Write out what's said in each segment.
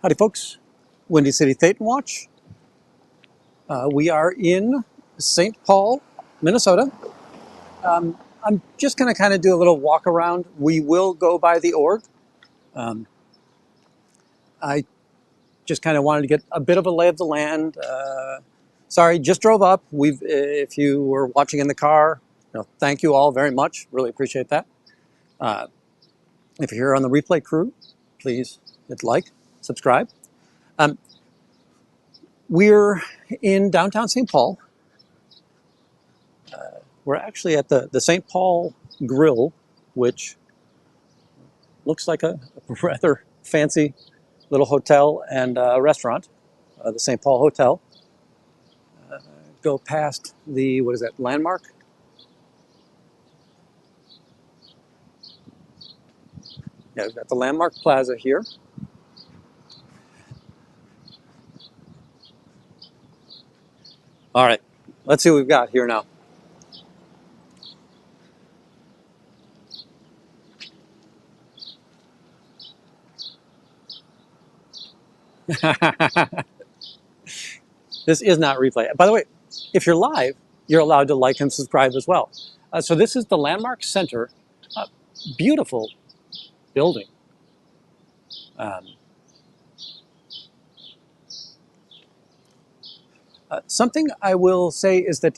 Howdy folks, Windy City Thetan Watch. We are in St. Paul, Minnesota. I'm just going to kind of do a little walk around. We will go by the org. I just kind of wanted to get a bit of a lay of the land. Sorry, just drove up. If you were watching in the car, thank you all very much. Really appreciate that. If you're here on the replay crew, please hit like, subscribe. We're in downtown St. Paul. We're actually at the St. Paul Grill, which looks like a rather fancy little hotel and restaurant, the St. Paul Hotel. Go past the, what is that, Landmark? Yeah, we've got the Landmark Plaza here. All right, let's see what we've got here now. This is not replay. By the way, if you're live, you're allowed to like and subscribe as well. So this is the Landmark Center. Beautiful building. Something I will say is that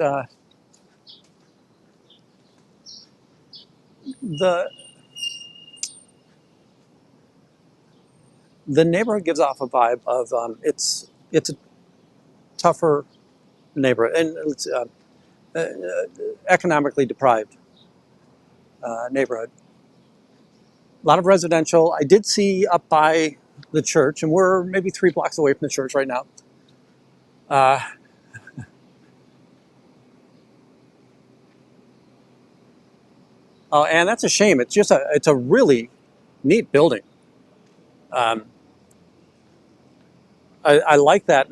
the neighborhood gives off a vibe of it's a tougher neighborhood and it's economically deprived neighborhood. A lot of residential. I did see up by the church, and we're maybe 3 blocks away from the church right now. Oh, and that's a shame. It's a really neat building. I like that.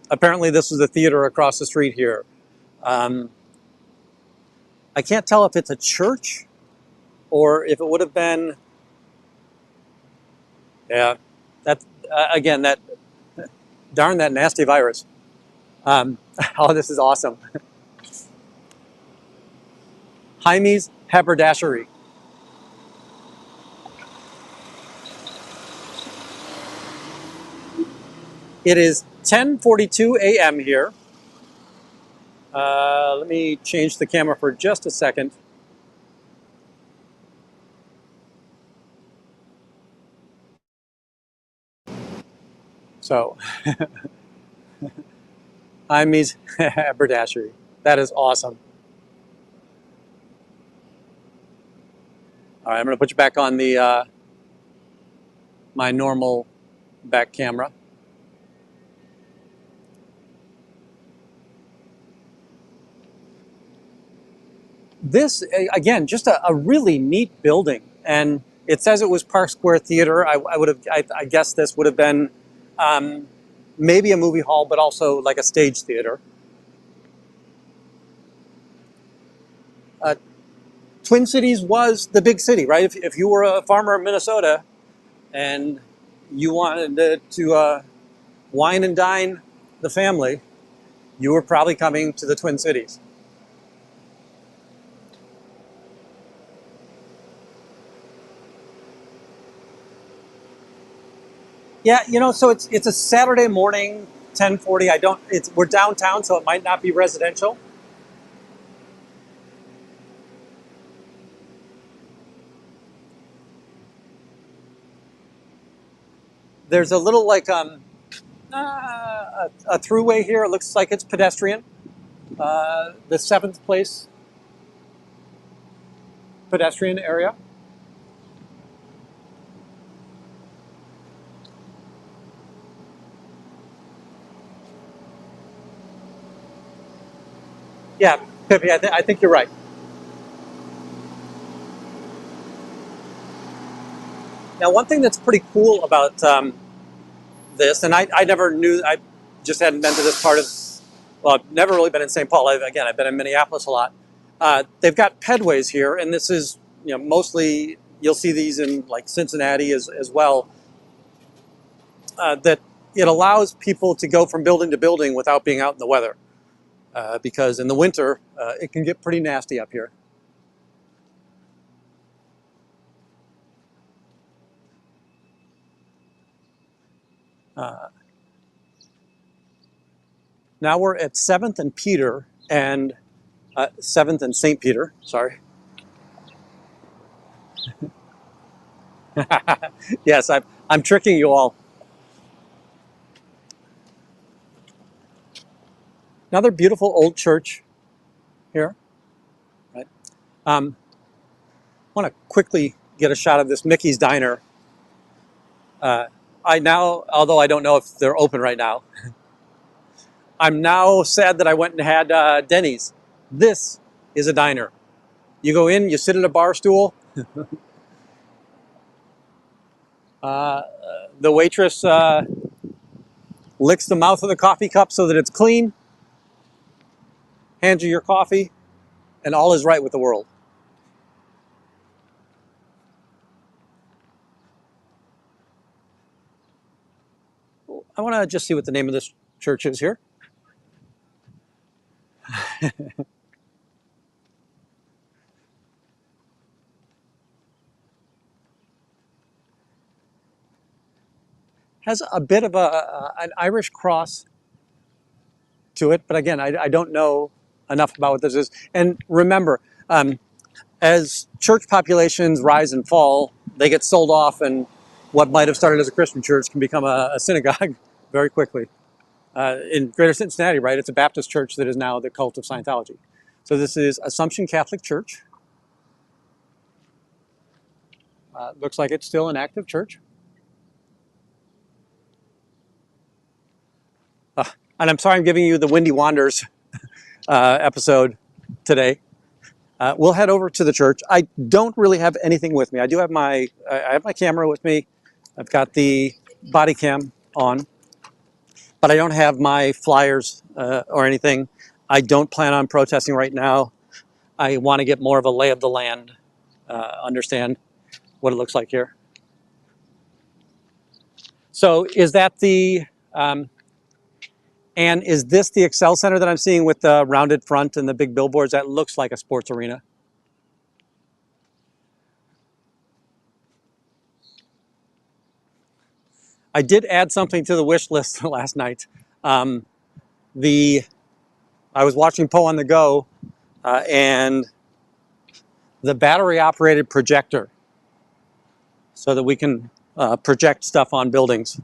Apparently, this is the theater across the street here. I can't tell if it's a church or if it would have been. Yeah, that again. That darn that nasty virus. Oh, this is awesome. Jaime's Haberdashery. It is 10:42 a.m. here. Let me change the camera for just a second. So, Jaime's Haberdashery. That is awesome. All right, I'm going to put you back on the my normal back camera. This, again, just a really neat building. And it says it was Park Square Theater. I guess this would have been maybe a movie hall, but also like a stage theater. Twin Cities was the big city, right? If you were a farmer in Minnesota and you wanted to wine and dine the family, you were probably coming to the Twin Cities. Yeah, so it's a Saturday morning, 10:40. We're downtown, so it might not be residential. There's a little like a throughway here. It looks like it's pedestrian. The 7th place pedestrian area. Yeah, Pippi, I think you're right. Now, one thing that's pretty cool about this, and I never knew, I just hadn't been to this part of, well, I've never really been in St. Paul. I've been in Minneapolis a lot. They've got pedways here, and this is, mostly, you'll see these in like Cincinnati as well. that it allows people to go from building to building without being out in the weather. Because in the winter, it can get pretty nasty up here. Now we're at 7th and Peter, and 7th and St. Peter, sorry. Yes, I'm tricking you all. Another beautiful old church here. Right. I want to quickly get a shot of this Mickey's Diner. Although I don't know if they're open right now, I'm now sad that I went and had Denny's. This is a diner. You go in, you sit at a bar stool. The waitress licks the mouth of the coffee cup so that it's clean, hands you your coffee, and all is right with the world. I want to just see what the name of this church is here. Has a bit of an Irish cross to it, but again, I don't know enough about what this is. And remember, as church populations rise and fall, they get sold off, and what might have started as a Christian church can become a synagogue very quickly. In Greater Cincinnati, right, it's a Baptist church that is now the cult of Scientology. So this is Assumption Catholic Church. Looks like it's still an active church. And I'm sorry I'm giving you the Windy Wanders episode today. We'll head over to the church. I don't really have anything with me. I have my camera with me. I've got the body cam on, but I don't have my flyers or anything. I don't plan on protesting right now. I want to get more of a lay of the land, understand what it looks like here. So is that and is this the Excel Center that I'm seeing with the rounded front and the big billboards? That looks like a sports arena. I did add something to the wish list last night. I was watching Poe on the Go, and the battery-operated projector, so that we can project stuff on buildings.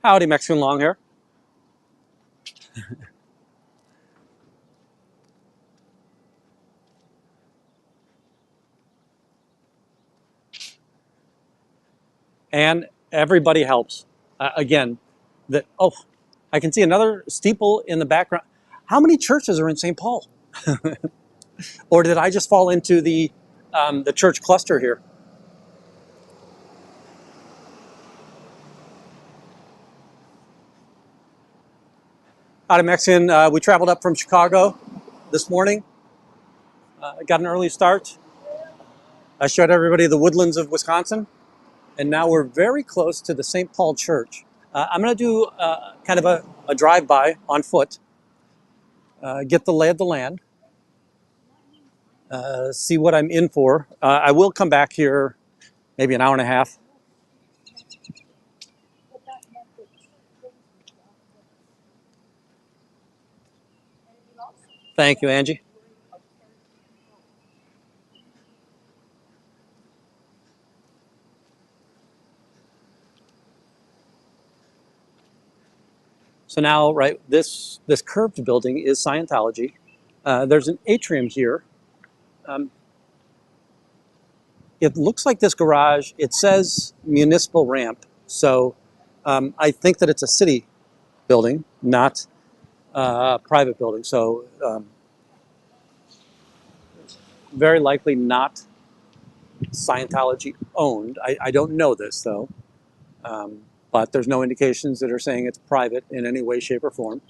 Howdy, Mexican long hair. And everybody helps. Again, I can see another steeple in the background. How many churches are in St. Paul? Or did I just fall into the church cluster here? Howdy, Mexican. We traveled up from Chicago this morning. Got an early start. I showed everybody the woodlands of Wisconsin. And now we're very close to the St. Paul Church. I'm going to do kind of a drive-by on foot, get the lay of the land, see what I'm in for. I will come back here maybe an hour and a half. Thank you, Angie. So now, right, this curved building is Scientology. There's an atrium here. It looks like this garage. It says municipal ramp. So I think that it's a city building, not a private building. So very likely not Scientology owned. I don't know this though, but there's no indications that are saying it's private in any way, shape, or form.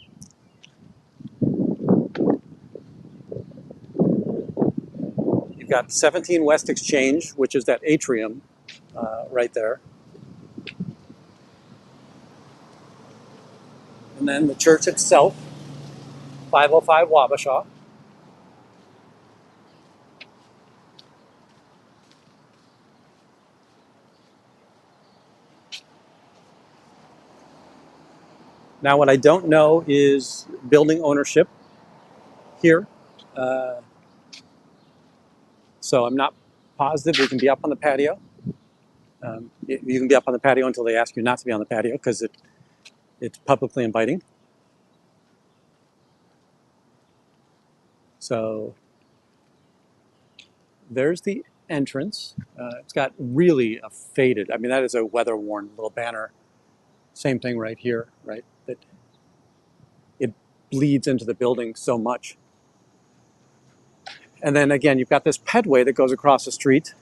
You've got 17 West Exchange, which is that atrium right there. And then the church itself, 505 Wabasha. Now, what I don't know is building ownership here. Uh, so I'm not positive we can be up on the patio. You can be up on the patio until they ask you not to be on the patio because it's publicly inviting. So there's the entrance. It's got really a faded, I mean, that is a weather-worn little banner. Same thing right here, right? That it bleeds into the building so much. And then again, you've got this pedway that goes across the street.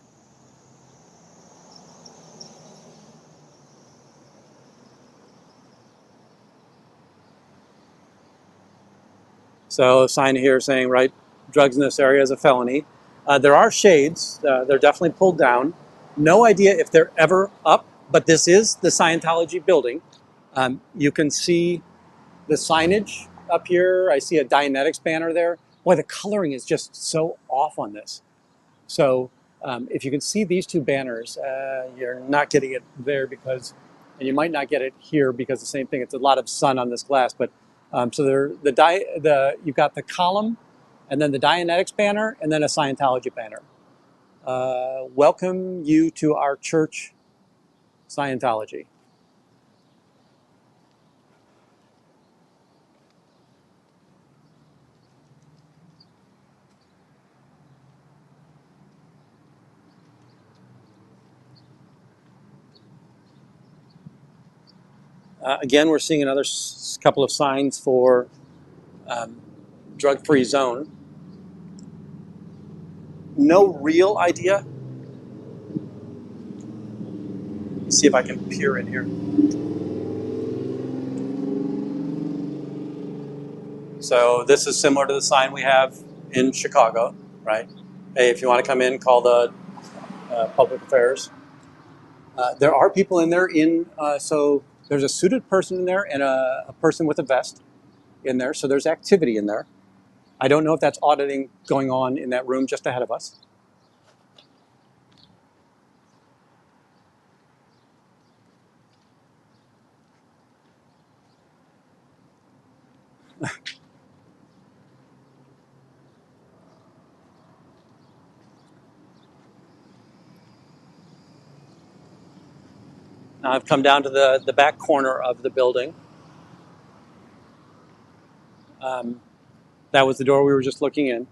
So a sign here saying, right, drugs in this area is a felony. There are shades. They're definitely pulled down. No idea if they're ever up, but this is the Scientology building. You can see the signage up here. I see a Dianetics banner there. Boy, the coloring is just so off on this. So if you can see these two banners, you're not getting it there because, and you might not get it here because the same thing. It's a lot of sun on this glass, but so you've got the column, and then the Dianetics banner, and then a Scientology banner. Welcome you to our church, Scientology. Again, we're seeing another couple of signs for drug-free zone. No real idea. Let's see if I can peer in here. So this is similar to the sign we have in Chicago, right? Hey, if you want to come in, call the public affairs. There are people in there so there's a suited person in there and a person with a vest in there. So there's activity in there. I don't know if that's auditing going on in that room just ahead of us. Now I've come down to the back corner of the building. That was the door we were just looking in.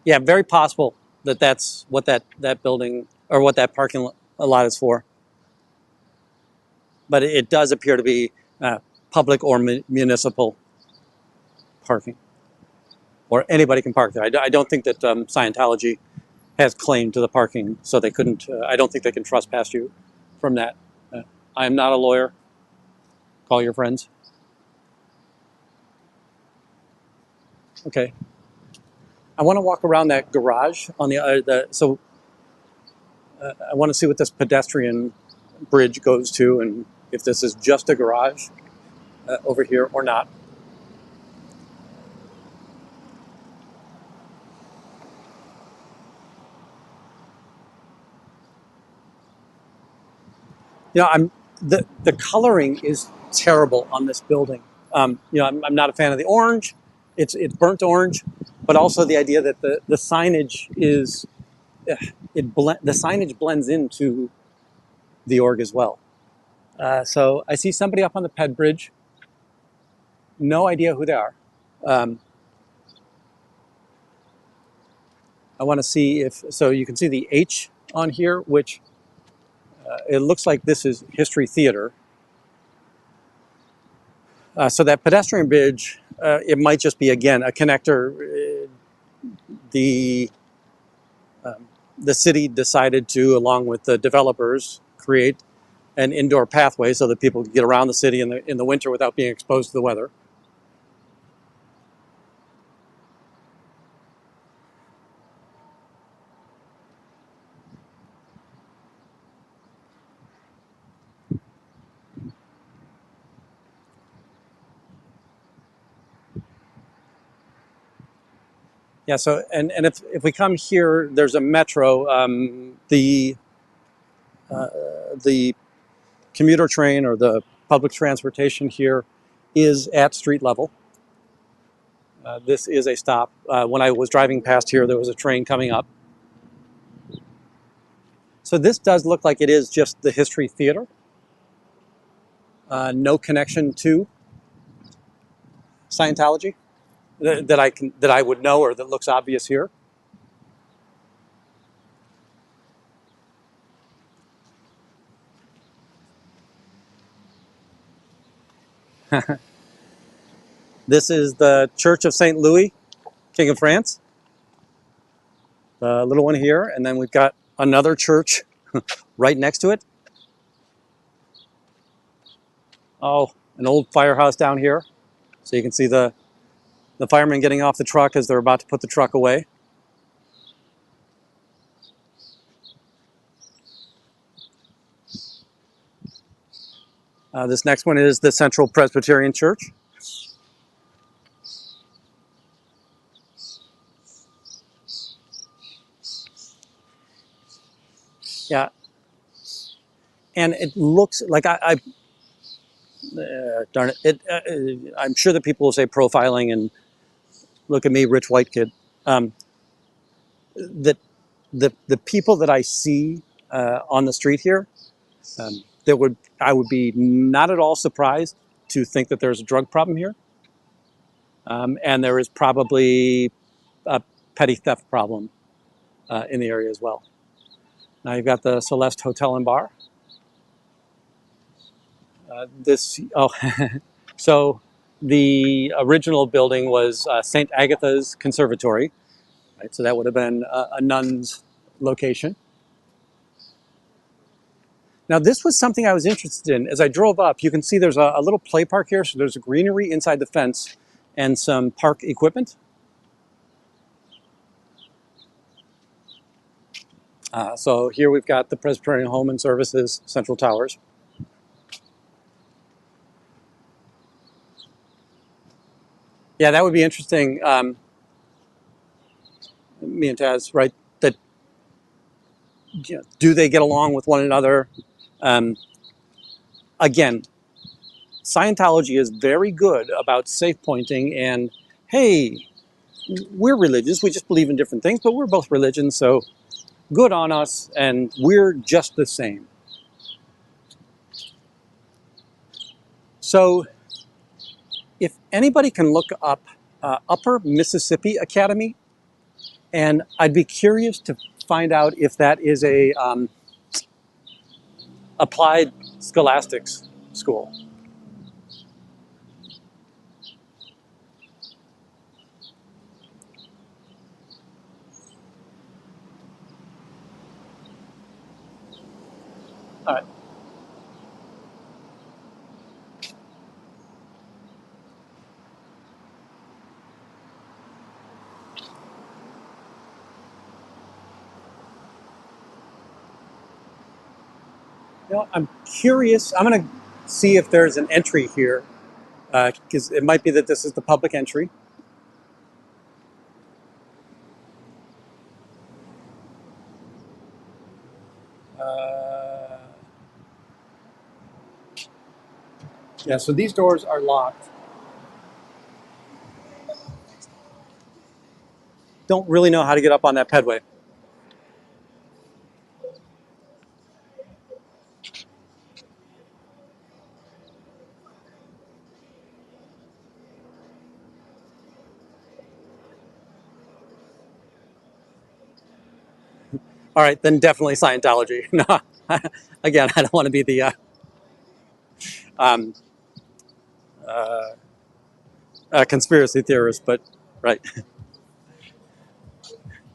Yeah, very possible that that's what that building or what that parking lot is for. But it does appear to be public or municipal parking, or anybody can park there. I don't think that Scientology has claim to the parking, so they couldn't. I don't think they can trespass you from that. I am not a lawyer. Call your friends. Okay. I want to walk around that garage on so I want to see what this pedestrian bridge goes to, and if this is just a garage over here or not. The coloring is terrible on this building. I'm not a fan of the orange. It's burnt orange, but also the idea that the signage is the signage blends into the org as well. So I see somebody up on the ped bridge. No idea who they are. I want to see so you can see the H on here, which it looks like this is History Theater. So that pedestrian bridge, it might just be, again, a connector. The city decided to, along with the developers, create an indoor pathway so that people could get around the city in the winter without being exposed to the weather. Yeah. So and if we come here, there's a metro. The commuter train or the public transportation here is at street level. This is a stop. When I was driving past here, there was a train coming up. So this does look like it is just the History Theater. No connection to Scientology that I would know or that looks obvious here. This is the Church of Saint Louis, King of France. The little one here, and then we've got another church right next to it. Oh, an old firehouse down here. So you can see the firemen getting off the truck as they're about to put the truck away. This next one is the Central Presbyterian Church. Yeah, and it looks like darn it. I'm sure that people will say profiling and look at me, rich white kid. Um, that the people that I see on the street here, I would be not at all surprised to think that there's a drug problem here, and there is probably a petty theft problem in the area as well. Now you've got the Celeste Hotel and Bar. So the original building was St. Agatha's Conservatory, right? So that would have been a nun's location. Now this was something I was interested in. As I drove up, you can see there's a little play park here. So there's a greenery inside the fence and some park equipment. So here we've got the Presbyterian Home and Services Central Towers. Yeah, that would be interesting. Me and Taz, right? That do they get along with one another? Um, Again, Scientology is very good about safe pointing and, hey, we're religious. We just believe in different things, but we're both religions, so good on us, and we're just the same. So, if anybody can look up Upper Mississippi Academy, and I'd be curious to find out if that is a applied scholastics school. All right. I'm curious. I'm going to see if there's an entry here because it might be that this is the public entry. Uh, yeah, so these doors are locked. Don't really know how to get up on that pedway. All right, then definitely Scientology. No, again, I don't want to be the um, conspiracy theorist, but right.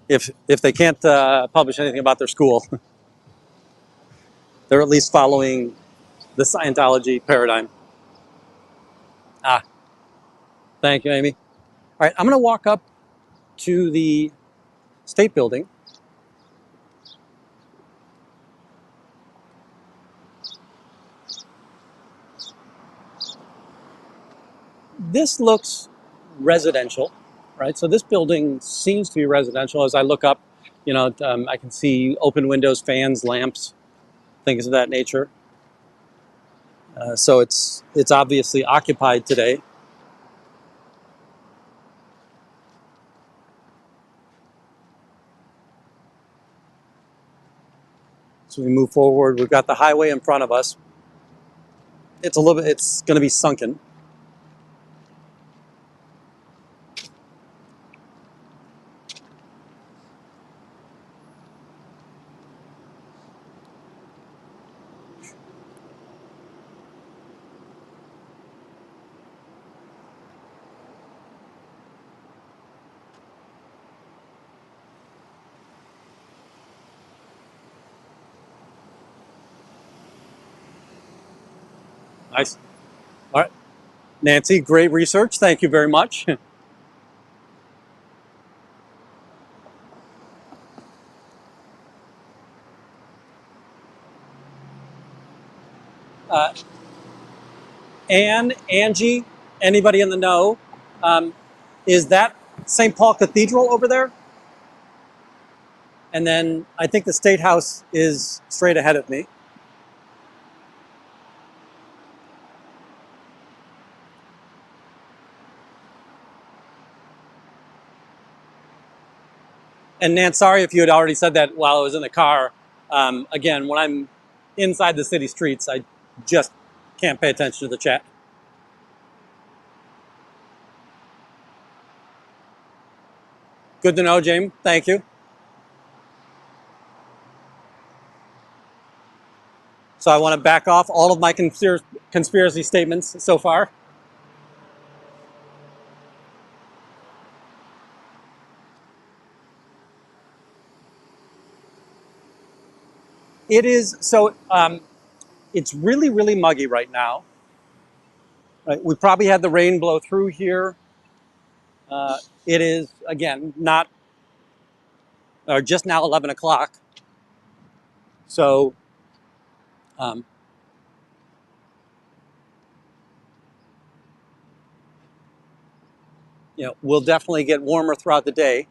If they can't publish anything about their school, they're at least following the Scientology paradigm. Ah, thank you, Amy. All right, I'm going to walk up to the state building. This looks residential. right? So this building seems to be residential. As I look up, I can see open windows, fans, lamps, things of that nature. So it's obviously occupied today. So we move forward. We've got the highway in front of us. It's going to be sunken. Nice. All right. Nancy, great research. Thank you very much. Uh, Angie, anybody in the know, um, is that St. Paul Cathedral over there? And then I think the State House is straight ahead of me. And Nan, sorry if you had already said that while I was in the car. Again, when I'm inside the city streets, I just can't pay attention to the chat. Good to know, James. Thank you. So I want to back off all of my conspiracy statements so far. It is so. It's really, really muggy right now. Right? We probably had the rain blow through here. It is again not just now 11 o'clock. So um, we'll definitely get warmer throughout the day.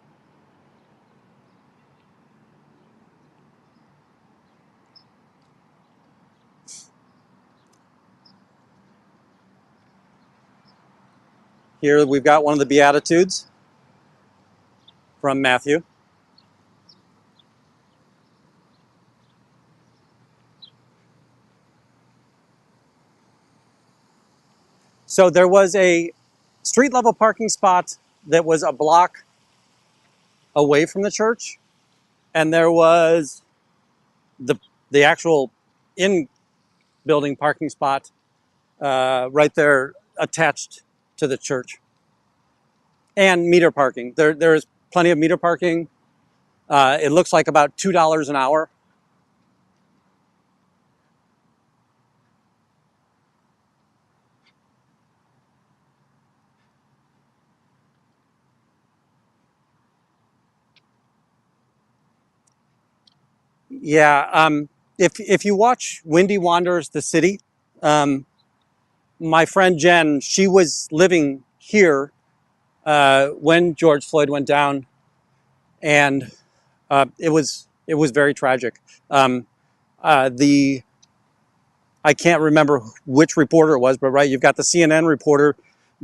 Here we've got one of the Beatitudes from Matthew. So there was a street level parking spot that was a block away from the church, and there was the actual in building parking spot right there attached to the church, and meter parking. There is plenty of meter parking. It looks like about $2 an hour. Yeah. If you watch Wendy Wanders the City, my friend Jen, she was living here when George Floyd went down, and it was very tragic. The I can't remember which reporter it was, but right, you've got the CNN reporter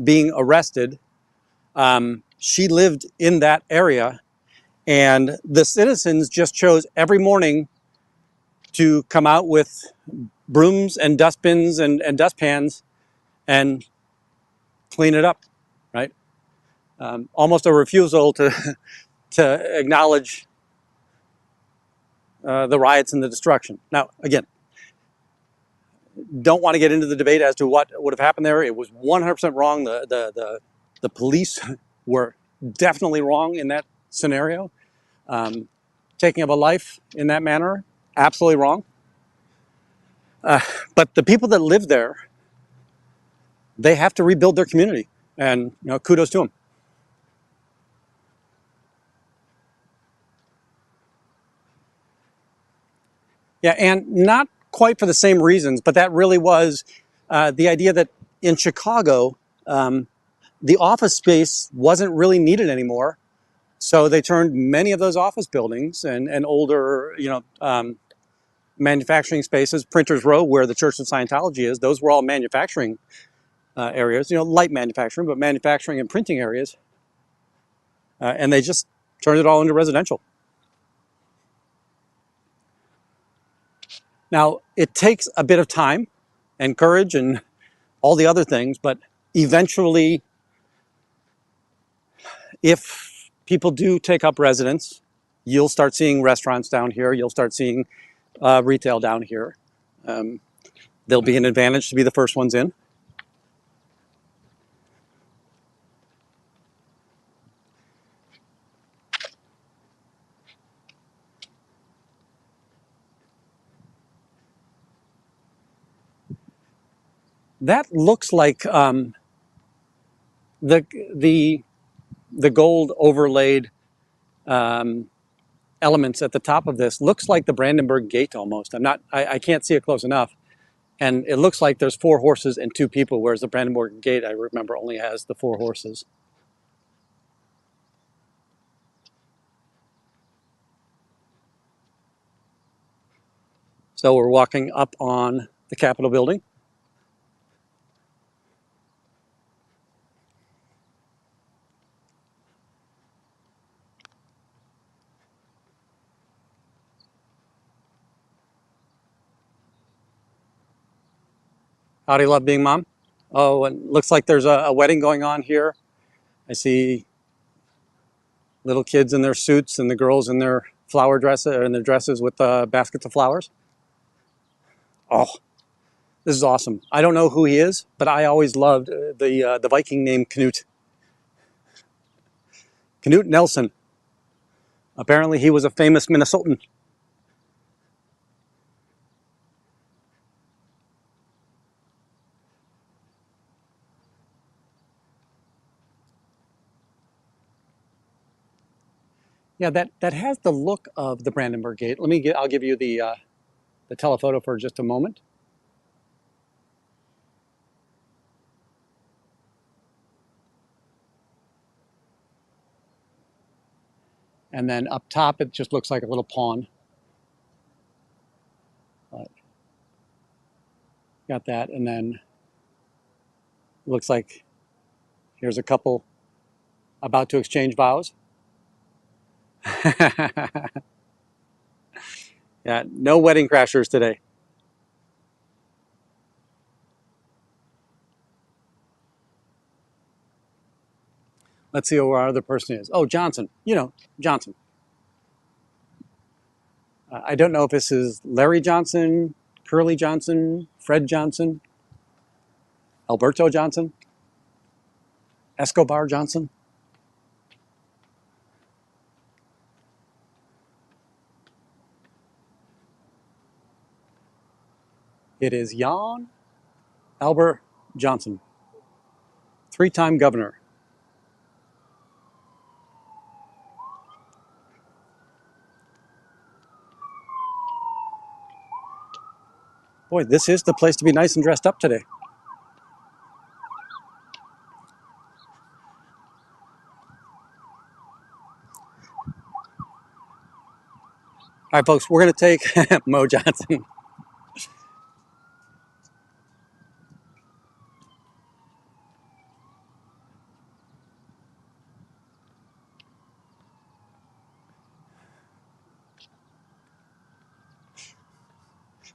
being arrested. She lived in that area, and the citizens just chose every morning to come out with brooms and dustbins and dustpans and clean it up, right? Almost a refusal to to acknowledge the riots and the destruction. Now, again, don't want to get into the debate as to what would have happened there. It was 100% wrong. The police were definitely wrong in that scenario. Taking of a life in that manner, absolutely wrong. But the people that live there, they have to rebuild their community, and kudos to them. Yeah, and not quite for the same reasons, but that really was the idea that in Chicago, the office space wasn't really needed anymore. So they turned many of those office buildings and older, manufacturing spaces, Printers Row, where the Church of Scientology is, those were all manufacturing areas, light manufacturing, but manufacturing and printing areas. And they just turned it all into residential. Now, it takes a bit of time and courage and all the other things, but eventually, if people do take up residence, you'll start seeing restaurants down here, you'll start seeing retail down here. There'll be an advantage to be the first ones in. That looks like the gold overlaid elements at the top of this looks like the Brandenburg Gate almost. I can't see it close enough. And it looks like there's 4 horses and 2 people, whereas the Brandenburg Gate, I remember, only has the 4 horses. So we're walking up on the Capitol building. How do you love being mom? Oh, and looks like there's a wedding going on here. I see little kids in their suits and the girls in their flower dresses, or in their dresses with baskets of flowers. Oh, this is awesome. I don't know who he is, but I always loved the Viking named Knut. Knut Nelson. Apparently he was a famous Minnesotan. Yeah, that has the look of the Brandenburg Gate. I'll give you the telephoto for just a moment. And then up top, it just looks like a little pond. But got that, and then it looks like here's a couple about to exchange vows. Yeah, no wedding crashers today. Let's see who our other person is. Oh, Johnson. Johnson. I don't know if this is Larry Johnson, Curly Johnson, Fred Johnson, Alberto Johnson, Escobar Johnson. It is Jan Albert Johnson, 3-time governor. Boy, this is the place to be nice and dressed up today. All right, folks, we're going to take Mo Johnson.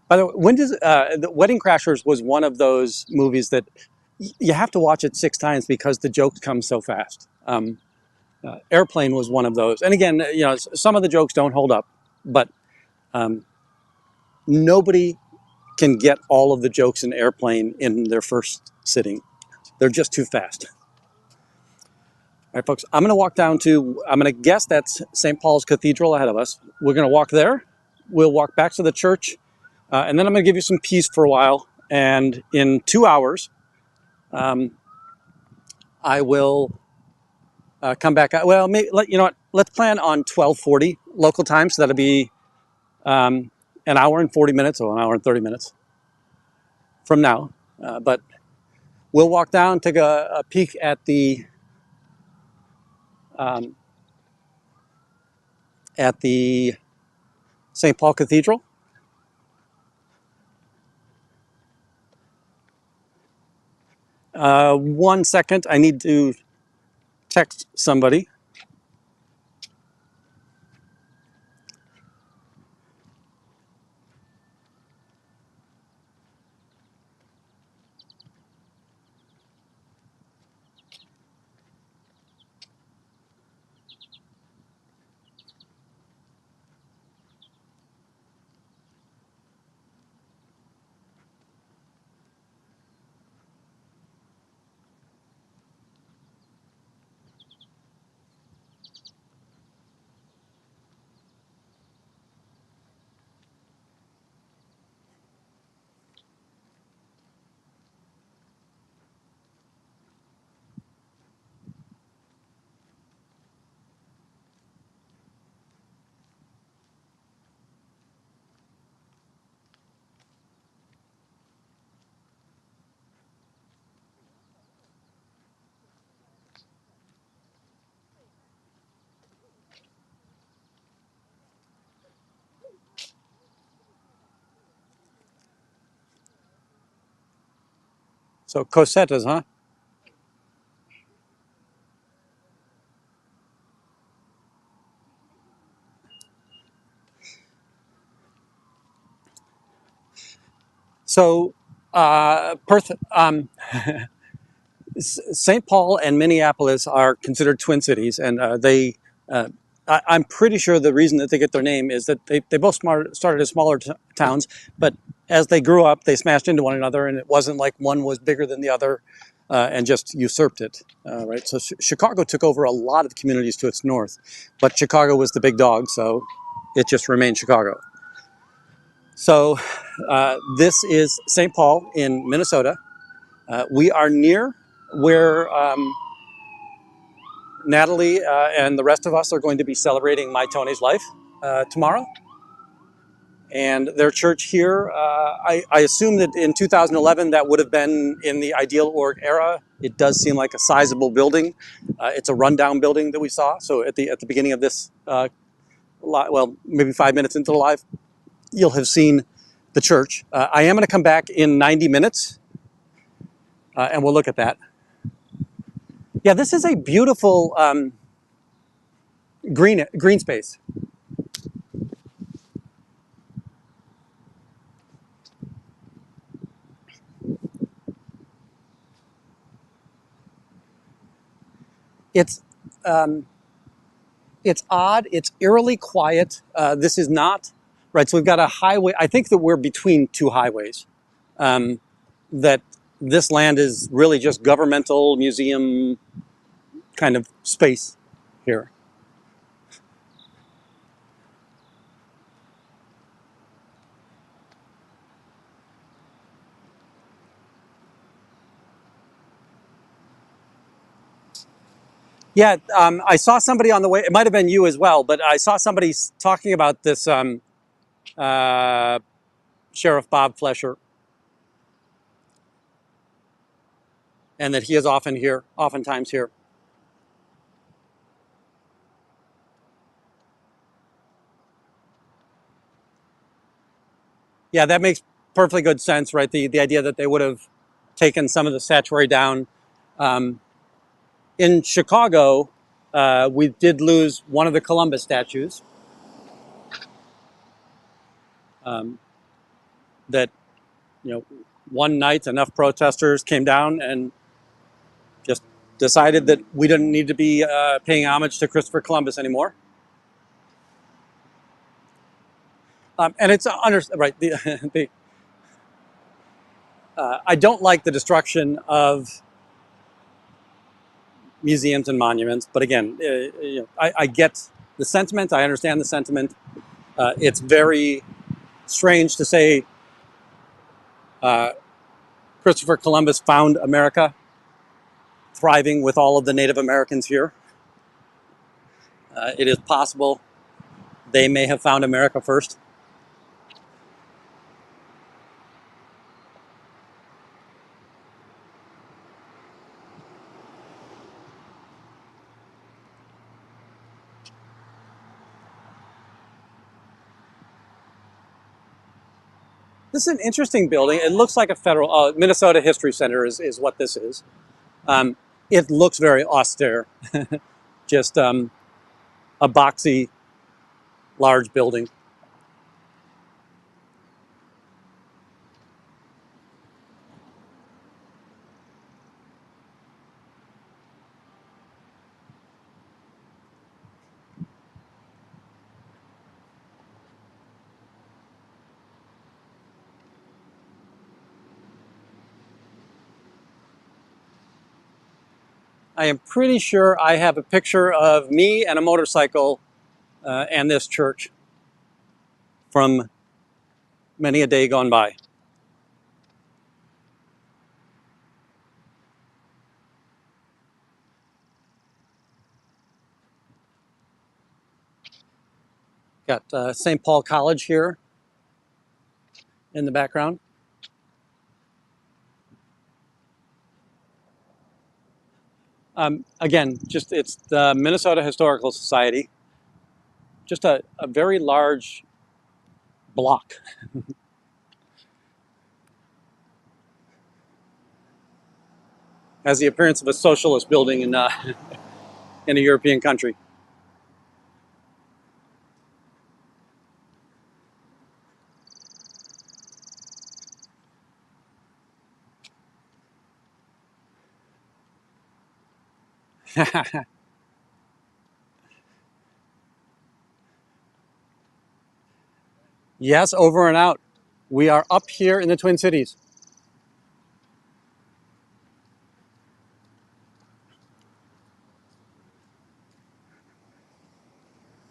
By the way, when does the Wedding Crashers was one of those movies that you have to watch it 6 times because the jokes come so fast. Airplane was one of those, and again, some of the jokes don't hold up, but nobody can get all of the jokes in Airplane in their first sitting. They're just too fast. All right, folks, I'm going to walk down to, I'm going to guess that's St. Paul's Cathedral ahead of us. We're going to walk there. We'll walk back to the church, and then I'm going to give you some peace for a while. And in 2 hours, I will come back. Well, maybe, you know what? Let's plan on 12:40 local time, so that'll be an hour and 40 minutes or an hour and 30 minutes from now. But we'll walk down, take a peek um, at the St. Paul Cathedral. One second, I need to text somebody. So Cosetas, huh? So Perth, St. Paul and Minneapolis are considered twin cities, and uh, I'm pretty sure the reason that they get their name is that they both started as smaller towns, but as they grew up, they smashed into one another, and it wasn't like one was bigger than the other and just usurped it, right? So Chicago took over a lot of communities to its north, but Chicago was the big dog, so it just remained Chicago. So this is St. Paul in Minnesota. We are near where Natalie and the rest of us are going to be celebrating My Tony's life tomorrow. And their church here, I assume that in 2011 that would have been in the Ideal Org era. It does seem like a sizable building. It's a rundown building that we saw. So at the beginning of this, well, maybe 5 minutes into the live, you'll have seen the church. I am going to come back in 90 minutes, and we'll look at that. Yeah, this is a beautiful green space. It's um, it's odd. It's eerily quiet. This is not right. So we've got a highway. I think that we're between two highways. Um, that this land is really just governmental museum kind of space here. Yeah, I saw somebody on the way. It might have been you as well, but I saw somebody talking about this uh, Sheriff Bob Flesher, and that he is oftentimes here. Yeah, that makes perfectly good sense, right? The idea that they would have taken some of the statuary down. Um, in Chicago, we did lose one of the Columbus statues. Um, that you know, one night enough protesters came down and just decided that we didn't need to be paying homage to Christopher Columbus anymore. And it's right. I don't like the destruction of museums and monuments, but again, I get the sentiment. I understand the sentiment. It's very strange to say uh, Christopher Columbus found America thriving with all of the Native Americans here. It is possible they may have found America first. This is an interesting building. It looks like a federal, Minnesota History Center is what this is. Um, it looks very austere, just a boxy, large building. I am pretty sure I have a picture of me and a motorcycle and this church from many a day gone by. Got St. Paul College here in the background. Again, just it's the Minnesota Historical Society. Just a very large block. Has the appearance of a socialist building in in a European country. Yes, over and out. We are up here in the Twin Cities.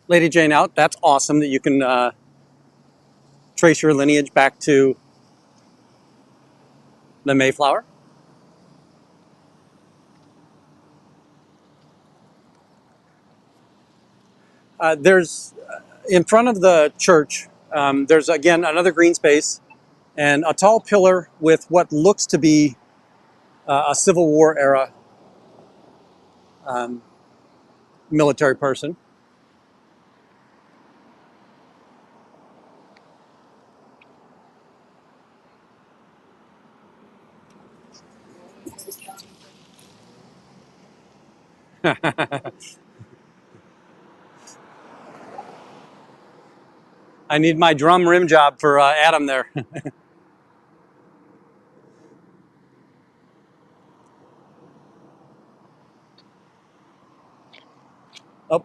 Lady Jane out. That's awesome that you can trace your lineage back to the Mayflower. There's in front of the church. There's again another green space and a tall pillar with what looks to be a Civil War era um, military person. I need my drum rim job for Adam there. Oh,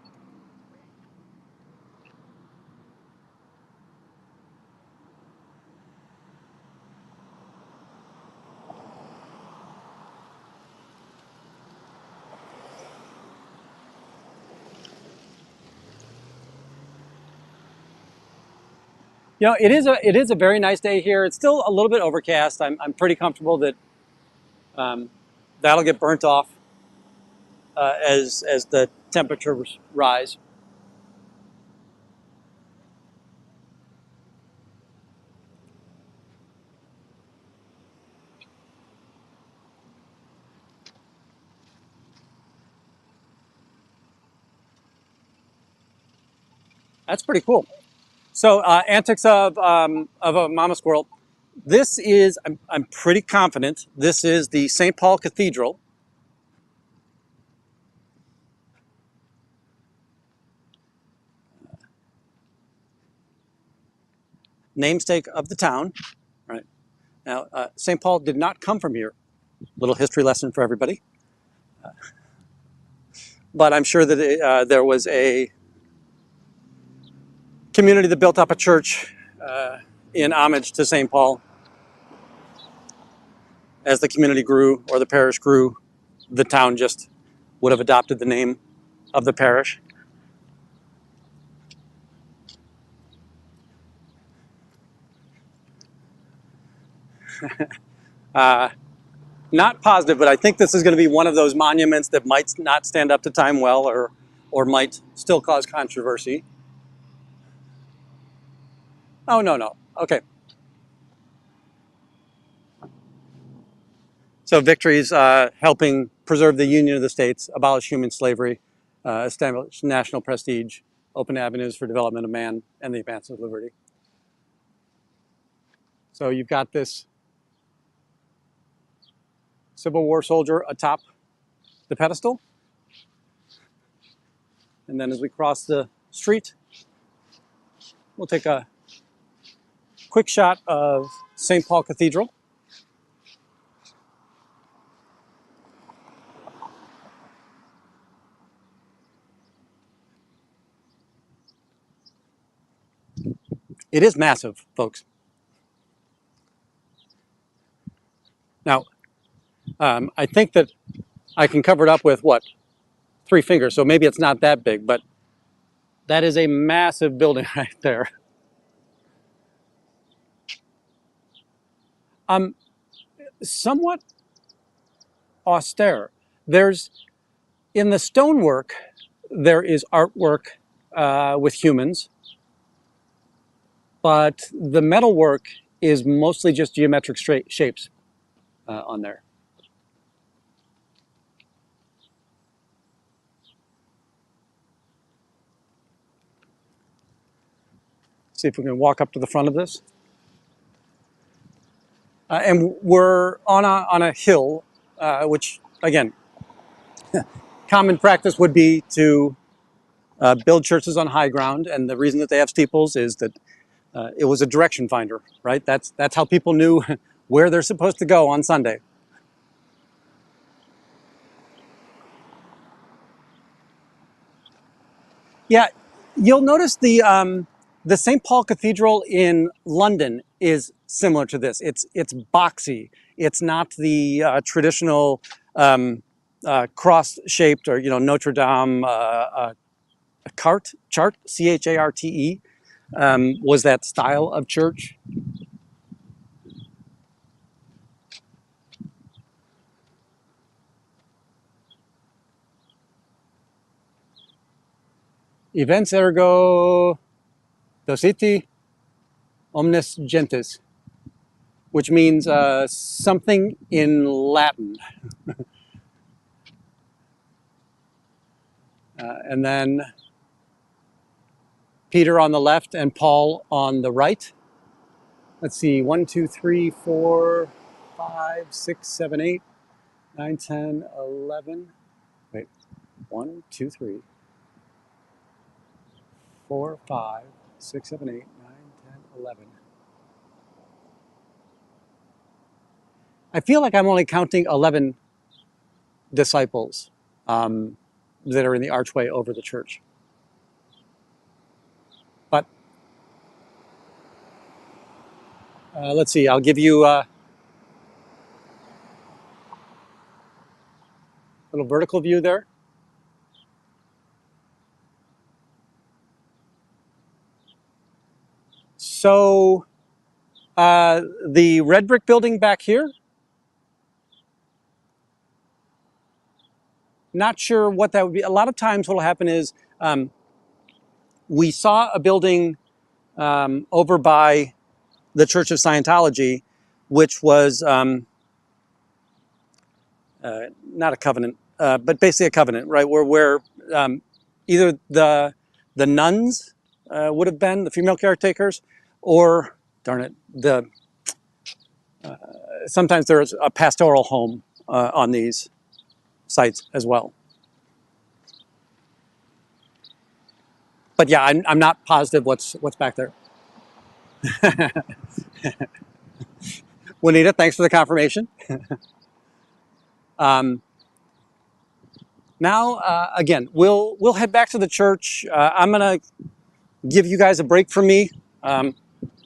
it is a very nice day here. It's still a little bit overcast. I'm pretty comfortable that um, that'll get burnt off as the temperatures rise. That's pretty cool. So antics of a mama squirrel. This is I'm pretty confident this is the St. Paul Cathedral. Namesake of the town. Right now, St. Paul did not come from here. Little history lesson for everybody. But I'm sure that there was a community that built up a church in homage to St. Paul. As the community grew or the parish grew, the town just would have adopted the name of the parish. Not positive, but I think this is going to be one of those monuments that might not stand up to time well, or might still cause controversy. Oh, no, no. Okay. So Victory's helping preserve the Union of the States, abolish human slavery, establish national prestige, open avenues for development of man, and the advance of liberty. So you've got this Civil War soldier atop the pedestal. And then as we cross the street, we'll take a quick shot of St. Paul Cathedral. It is massive, folks. Now, I think that I can cover it up with what? 3 fingers, so maybe it's not that big, but that is a massive building right there. Somewhat austere. There's, in the stonework, there is artwork with humans, but the metalwork is mostly just geometric shapes on there. See if we can walk up to the front of this. And we're on a hill, which, again, common practice would be to build churches on high ground. And the reason that they have steeples is that it was a direction finder, right? That's how people knew where they're supposed to go on Sunday. Yeah, you'll notice the St. Paul Cathedral in London is similar to this. It's boxy. It's not the traditional cross-shaped or Notre Dame charte, Charte was that style of church. Events ergo dociti omnes gentes, which means something in Latin. And then Peter on the left and Paul on the right. Let's see, 1, 2, 3, 4, 5, 6, 7, 8, 9, 10, 11. Wait, 1, 2, 3, 4, 5, 6, 7, 8, 9, 10, 11. I feel like I'm only counting 11 disciples that are in the archway over the church. But let's see, I'll give you a little vertical view there. So the red brick building back here, not sure what that would be. A lot of times what will happen is we saw a building over by the Church of Scientology, which was not a covenant, but basically a covenant, right? Where either the nuns would have been the female caretakers, or darn it, sometimes there's a pastoral home on these sites as well. But yeah, I'm not positive what's back there. Juanita, thanks for the confirmation. Now, again, we'll head back to the church. I'm gonna give you guys a break from me.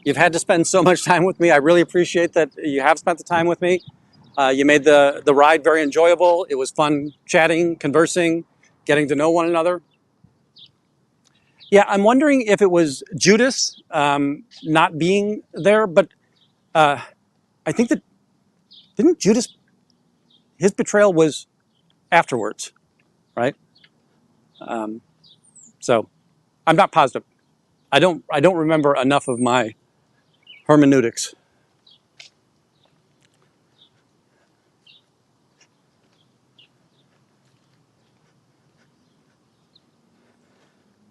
You've had to spend so much time with me. I really appreciate that you have spent the time with me. You made the ride very enjoyable. It was fun chatting, conversing, getting to know one another. Yeah, I'm wondering if it was Judas not being there, but I think that, didn't Judas, his betrayal was afterwards, right? So I'm not positive. I don't remember enough of my hermeneutics.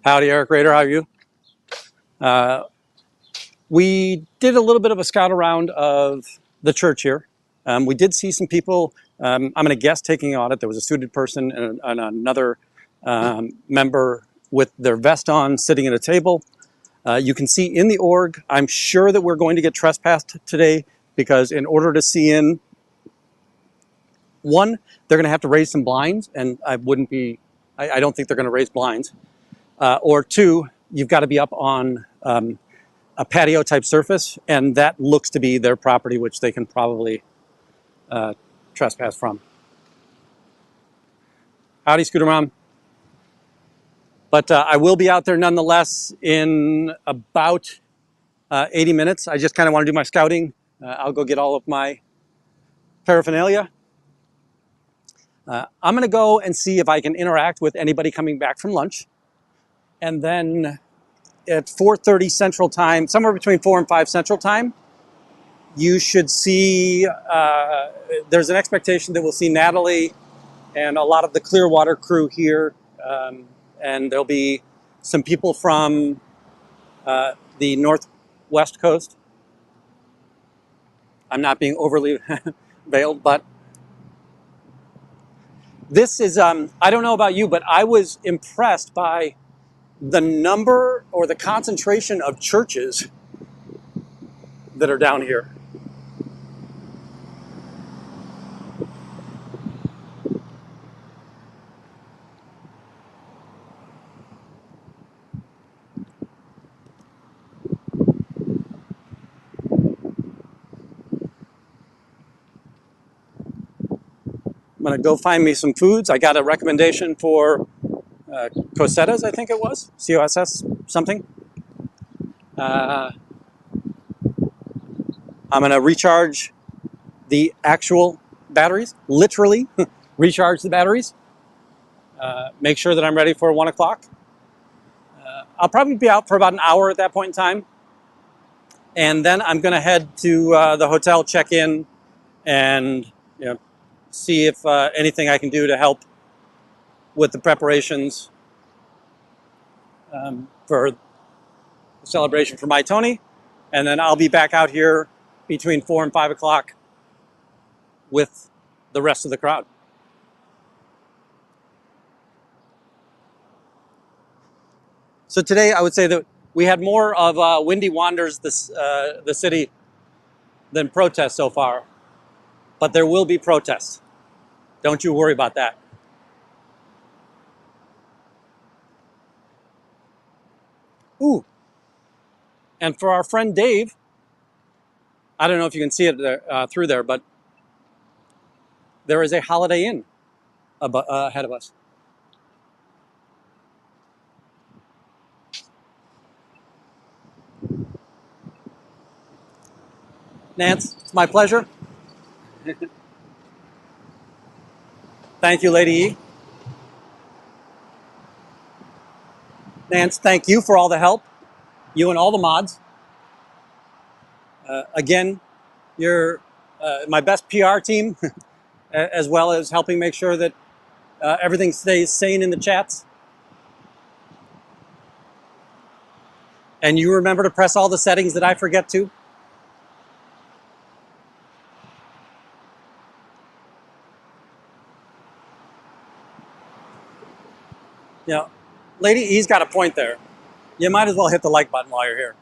Howdy, Eric Rader. How are you? We did a little bit of a scout around of the church here. We did see some people, I'm going to guess, taking audit. There was a suited person and another member with their vest on sitting at a table. You can see in the org, I'm sure that we're going to get trespassed today because in order to see in, one, they're going to have to raise some blinds, and I don't think they're going to raise blinds. Or two, you've got to be up on a patio type surface, and that looks to be their property, which they can probably trespass from. Howdy, Scooter Mom. But I will be out there nonetheless in about 80 minutes. I just kind of want to do my scouting. I'll go get all of my paraphernalia. I'm going to go and see if I can interact with anybody coming back from lunch. And then at 4:30 Central Time, somewhere between 4 and 5 Central Time, you should see, there's an expectation that we'll see Natalie and a lot of the Clearwater crew here. And there'll be some people from the northwest coast. I'm not being overly veiled, but this is, I don't know about you, but I was impressed by the number or the concentration of churches that are down here. I'm going to go find me some foods. I got a recommendation for Cosetas, I think it was, COSS something. I'm going to recharge the actual batteries, literally recharge the batteries. Make sure that I'm ready for 1 o'clock. I'll probably be out for about an hour at that point in time. And then I'm going to head to the hotel, check in, and see if anything I can do to help with the preparations for the celebration for My Tony. And then I'll be back out here between 4 and 5 o'clock with the rest of the crowd. So today I would say that we had more of windy wanders the city than protests so far. But there will be protests. Don't you worry about that. Ooh. And for our friend Dave, I don't know if you can see it there, through there, but there is a Holiday Inn ahead of us. Nance, it's my pleasure. Thank you, Lady E. Nance, thank you for all the help. You and all the mods. Again, you're my best PR team, as well as helping make sure that everything stays sane in the chats. And you remember to press all the settings that I forget to. You know, Lady E's got a point there. You might as well hit the like button while you're here.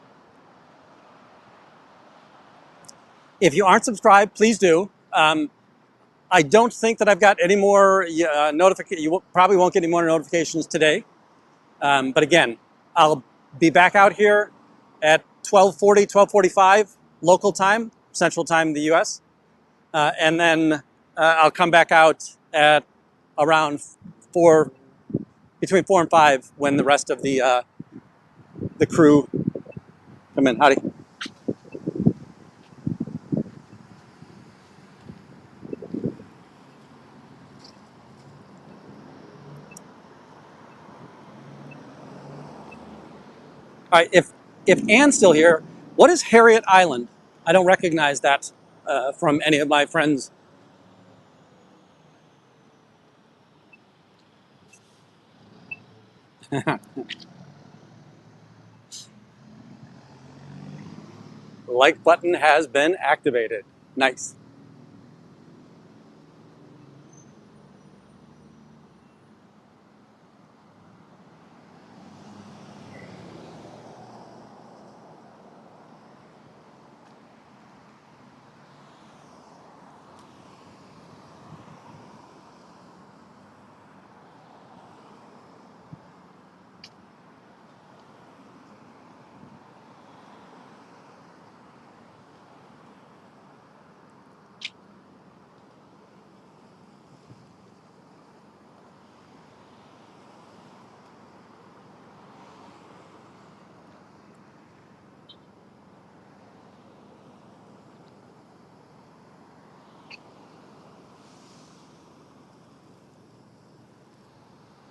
If you aren't subscribed, please do. I don't think that I've got any more notifications. You probably won't get any more notifications today. But again, I'll be back out here at 12:40, 12:45 local time, Central Time in the US. And then I'll come back out at around between 4 and 5 when the rest of the crew come in. Howdy. All right, if Anne's still here, what is Harriet Island? I don't recognize that from any of my friends. like button has been activated. Nice.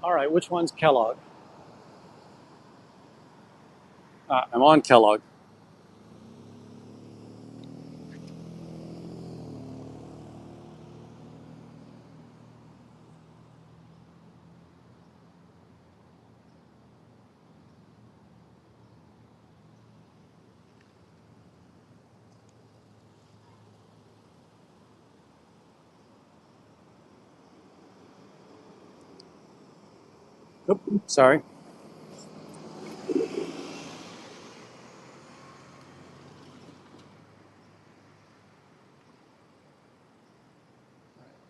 All right, which one's Kellogg? I'm on Kellogg. Oop, sorry.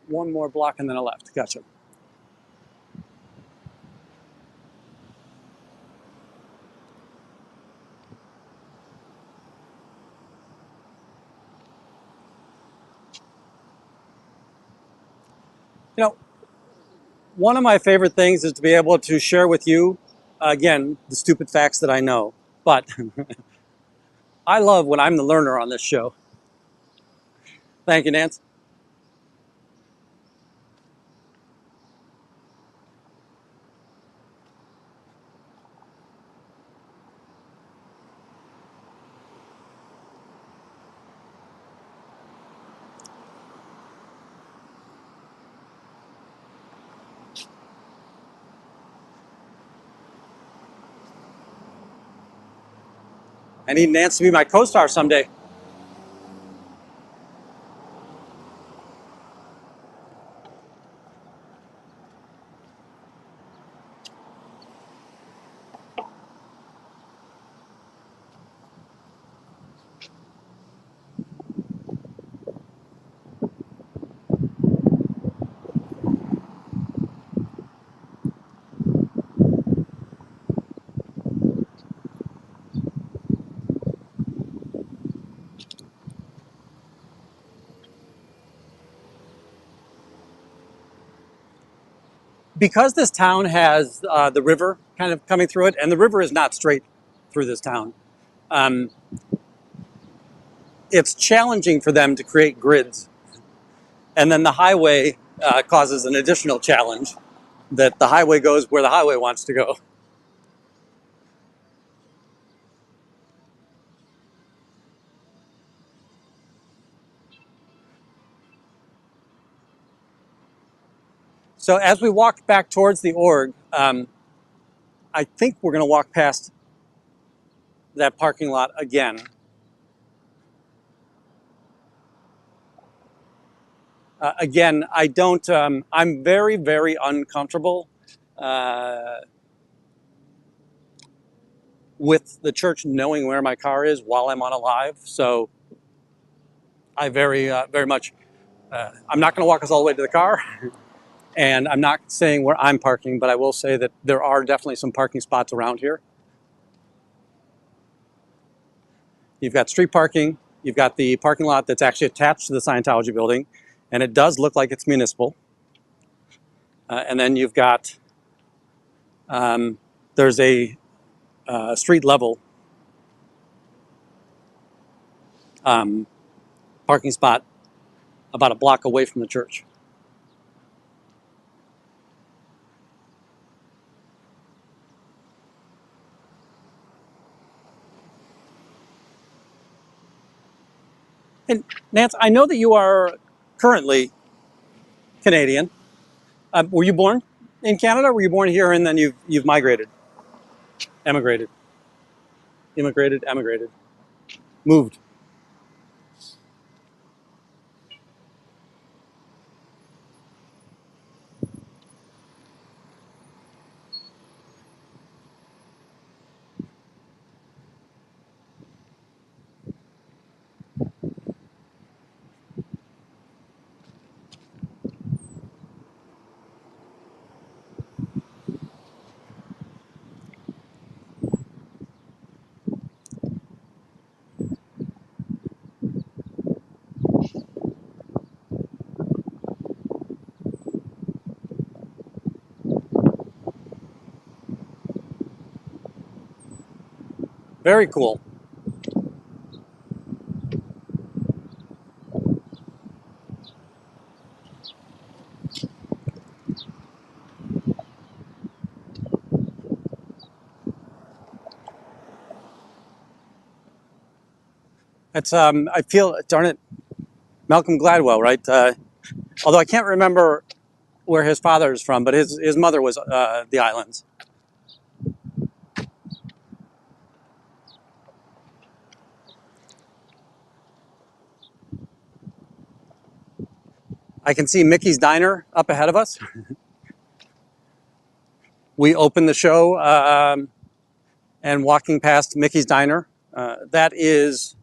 One more block and then a left. Gotcha. You know, one of my favorite things is to be able to share with you, again, the stupid facts that I know. But I love when I'm the learner on this show. Thank you, Nance. I need Nance to be my co-star someday. Because this town has the river kind of coming through it, and the river is not straight through this town, um, it's challenging for them to create grids. And then the highway causes an additional challenge that the highway goes where the highway wants to go. So as we walk back towards the org, I think we're going to walk past that parking lot again. Again, I don't, I'm very, very uncomfortable with the church knowing where my car is while I'm on a live. So I very much, I'm not going to walk us all the way to the car. And I'm not saying where I'm parking, but I will say that there are definitely some parking spots around here. You've got street parking. You've got the parking lot that's actually attached to the Scientology building, and it does look like it's municipal. And then you've got, there's a street level parking spot about a block away from the church. And Nance, I know that you are currently Canadian. Were you born in Canada, or were you born here and then you've migrated, emigrated, immigrated, emigrated, moved? Very cool. It's I feel, darn it, Malcolm Gladwell, right? Although I can't remember where his father is from, but his mother was the islands. I can see Mickey's Diner up ahead of us. We opened the show and walking past Mickey's Diner. That is,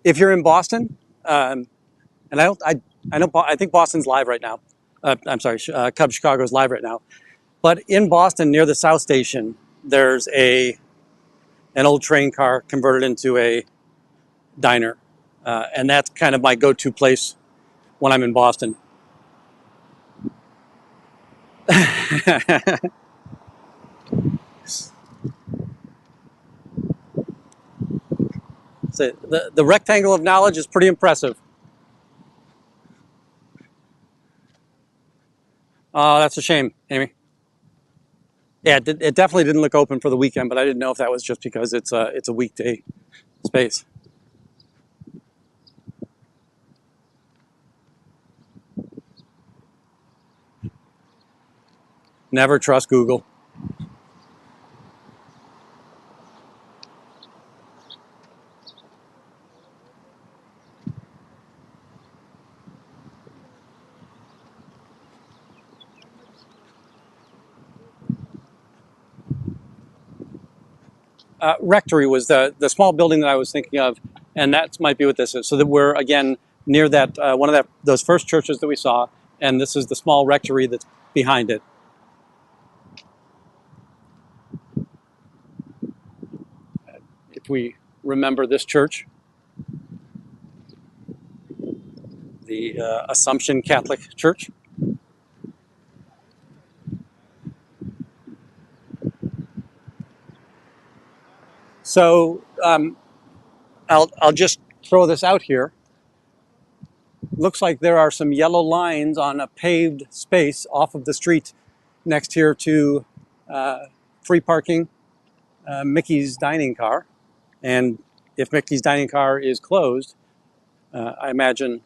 if you're in Boston, and I think Boston's live right now. I'm sorry, Cub Chicago's live right now. But in Boston, near the South Station, there's an old train car converted into a diner, and that's kind of my go-to place when I'm in Boston. So the rectangle of knowledge is pretty impressive. Oh, that's a shame, Amy. Yeah, it definitely didn't look open for the weekend, but I didn't know if that was just because it's a weekday space. Never trust Google. Rectory was the small building that I was thinking of, and that might be what this is. So that we're again near that one of those first churches that we saw, and this is the small rectory that's behind it. If we remember this church, the Assumption Catholic Church. So I'll just throw this out here. Looks like there are some yellow lines on a paved space off of the street next here to free parking Mickey's Dining Car. And if Mickey's Dining Car is closed, I imagine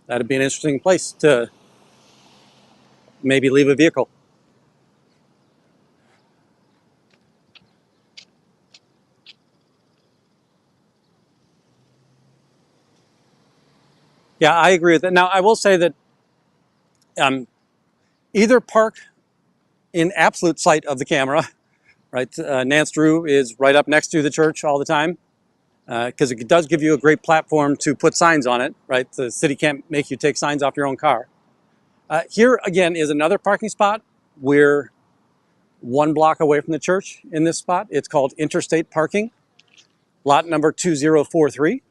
that'd be an interesting place to maybe leave a vehicle. Yeah, I agree with that. Now, I will say that either park in absolute sight of the camera, right? Nance Drew is right up next to the church all the time because it does give you a great platform to put signs on it, right? The city can't make you take signs off your own car. Here, again, is another parking spot. We're 1 block away from the church in this spot. It's called Interstate Parking, lot number 2043.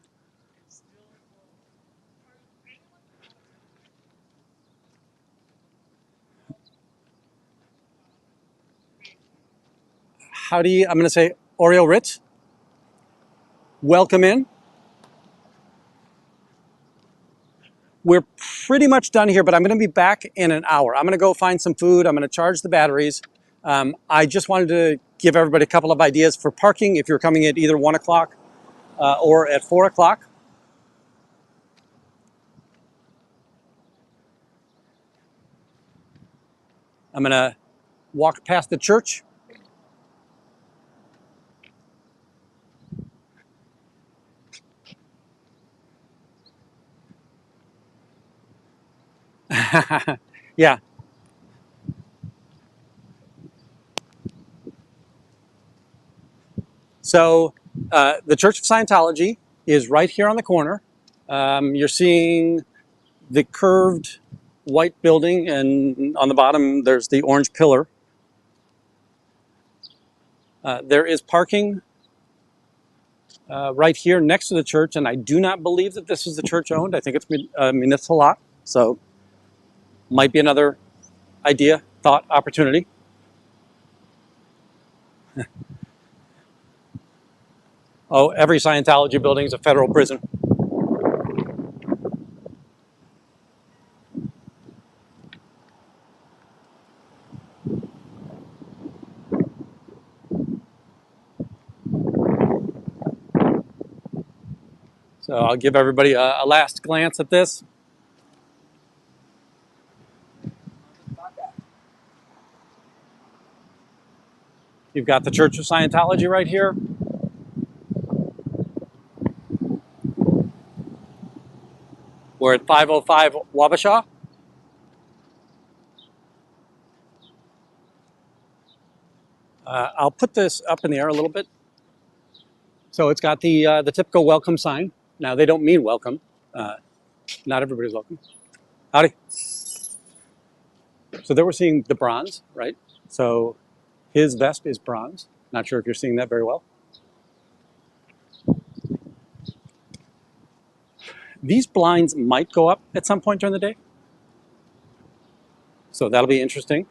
Howdy, I'm going to say Oriole Ritz. Welcome in. We're pretty much done here, but I'm going to be back in an hour. I'm going to go find some food. I'm going to charge the batteries. I just wanted to give everybody a couple of ideas for parking if you're coming at either 1 o'clock or at 4 o'clock. I'm going to walk past the church. Yeah. So the Church of Scientology is right here on the corner. You're seeing the curved white building, and on the bottom there's the orange pillar. There is parking right here next to the church, and I do not believe that this is the church owned. I think it's a municipal lot, so might be another idea, thought, opportunity. Oh, every Scientology building is a federal prison. So I'll give everybody a last glance at this. You've got the Church of Scientology right here. We're at 505 Wabasha. I'll put this up in the air a little bit. So it's got the typical welcome sign. Now they don't mean welcome. Uh, not everybody's welcome. Howdy. So there we're seeing the bronze, right? So his vest is bronze. Not sure if you're seeing that very well. These blinds might go up at some point during the day. So that'll be interesting.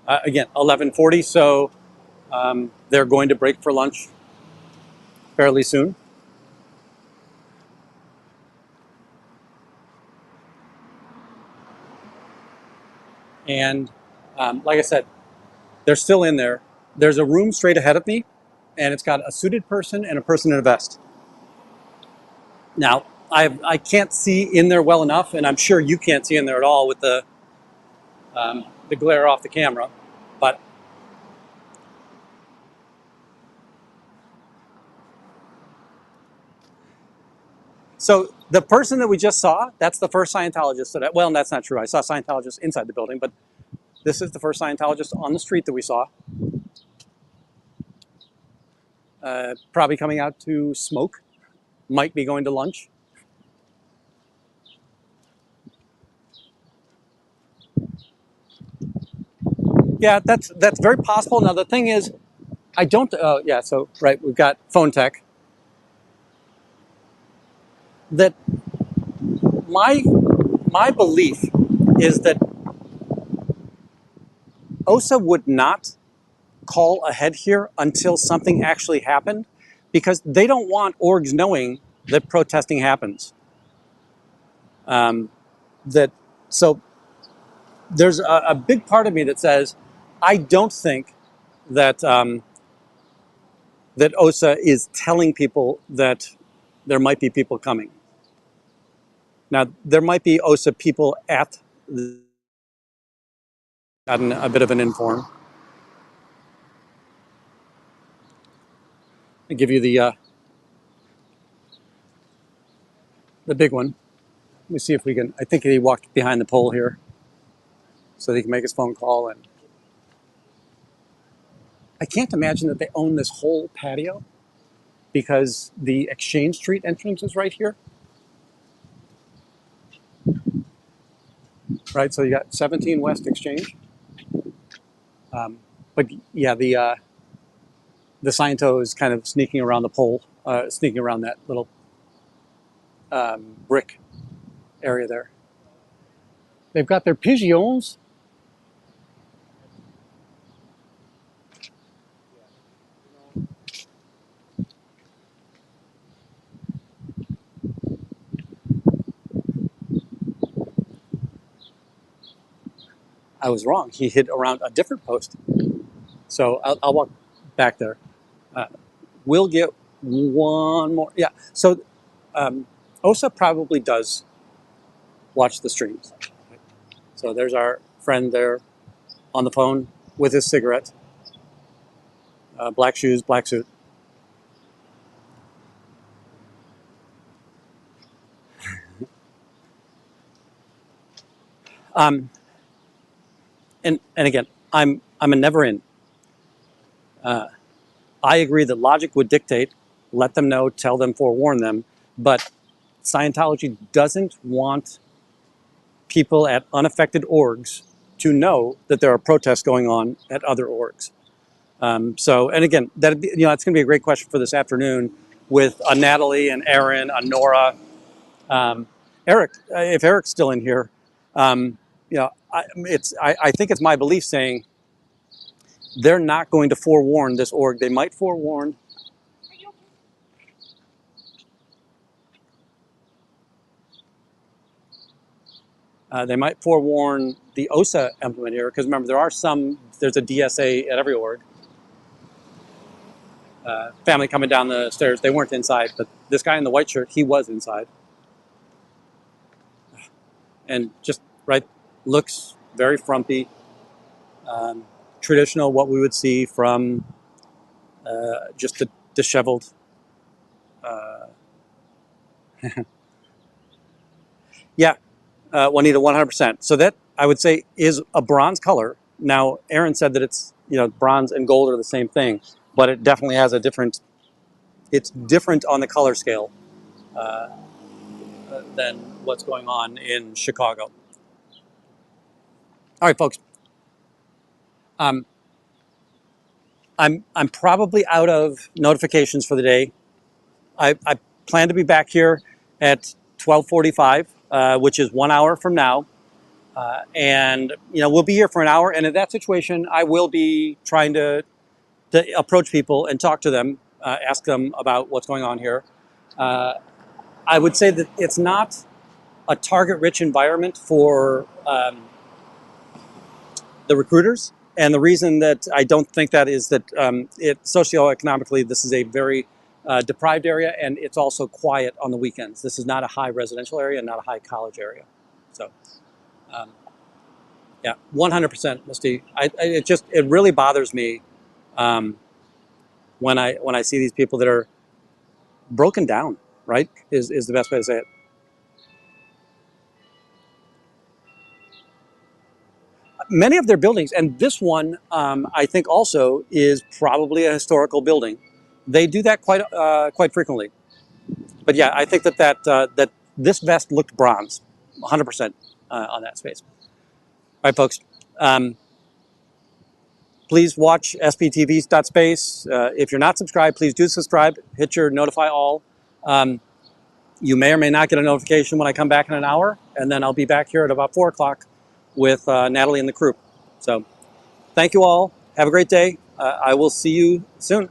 Again, 11:40, so they're going to break for lunch fairly soon. And like I said, they're still in there. There's a room straight ahead of me, and it's got a suited person and a person in a vest. Now, I can't see in there well enough, and I'm sure you can't see in there at all with the glare off the camera. But so the person that we just saw, that's the first Scientologist that, well, that's not true. I saw Scientologists inside the building, but this is the first Scientologist on the street that we saw. Probably coming out to smoke, might be going to lunch. Yeah, that's very possible. Now the thing is, I don't. Yeah, so right, we've got phone tech. That my belief is that OSA would not call ahead here until something actually happened, because they don't want orgs knowing that protesting happens. That so there's a big part of me that says I don't think that that OSA is telling people that there might be people coming. Now there might be OSA people at gotten a bit of an inform. I give you the big one. Let me see if we can. I think he walked behind the pole here, so that he can make his phone call. And I can't imagine that they own this whole patio, because the Exchange Street entrance is right here. Right, so you got 17 West Exchange. But yeah, the Sciento is kind of sneaking around the pole, sneaking around that little brick area there. They've got their pigeons. I was wrong. He hid around a different post. So I'll walk back there. We'll get one more. Yeah. So OSA probably does watch the streams. So there's our friend there on the phone with his cigarette. Black shoes, black suit. And again, I'm a never in. I agree that logic would dictate, let them know, tell them, forewarn them, but Scientology doesn't want people at unaffected orgs to know that there are protests going on at other orgs. So, and again, that that's going to be a great question for this afternoon with Natalie and Aaron, Nora, Eric. If Eric's still in here, I think it's my belief saying they're not going to forewarn this org. They might forewarn. They might forewarn the OSA implementer, because remember, there's a DSA at every org. Family coming down the stairs, they weren't inside, but this guy in the white shirt, he was inside. And just, right, looks very frumpy. Traditional, what we would see from just the disheveled. Yeah, Juanita, 100%. So that, I would say, is a bronze color. Now, Aaron said that it's, bronze and gold are the same thing, but it definitely has it's different on the color scale than what's going on in Chicago. All right, folks. I'm probably out of notifications for the day. I plan to be back here at 12:45, which is 1 hour from now. And we'll be here for an hour. And in that situation, I will be trying to approach people and talk to them, ask them about what's going on here. I would say that it's not a target-rich environment for the recruiters. And the reason that I don't think that is that socioeconomically, this is a very deprived area, and it's also quiet on the weekends. This is not a high residential area, not a high college area. So, yeah, 100%, Misty. It really bothers me when I see these people that are broken down. Right, is the best way to say it. Many of their buildings, and this one, I think also is probably a historical building. They do that quite frequently. But yeah, I think that this vest looked bronze, 100% on that space. All right, folks. Please watch sptv.space. If you're not subscribed, please do subscribe. Hit your notify all. You may or may not get a notification when I come back in an hour, and then I'll be back here at about 4 o'clock with Natalie and the crew. So thank you all. Have a great day. I will see you soon.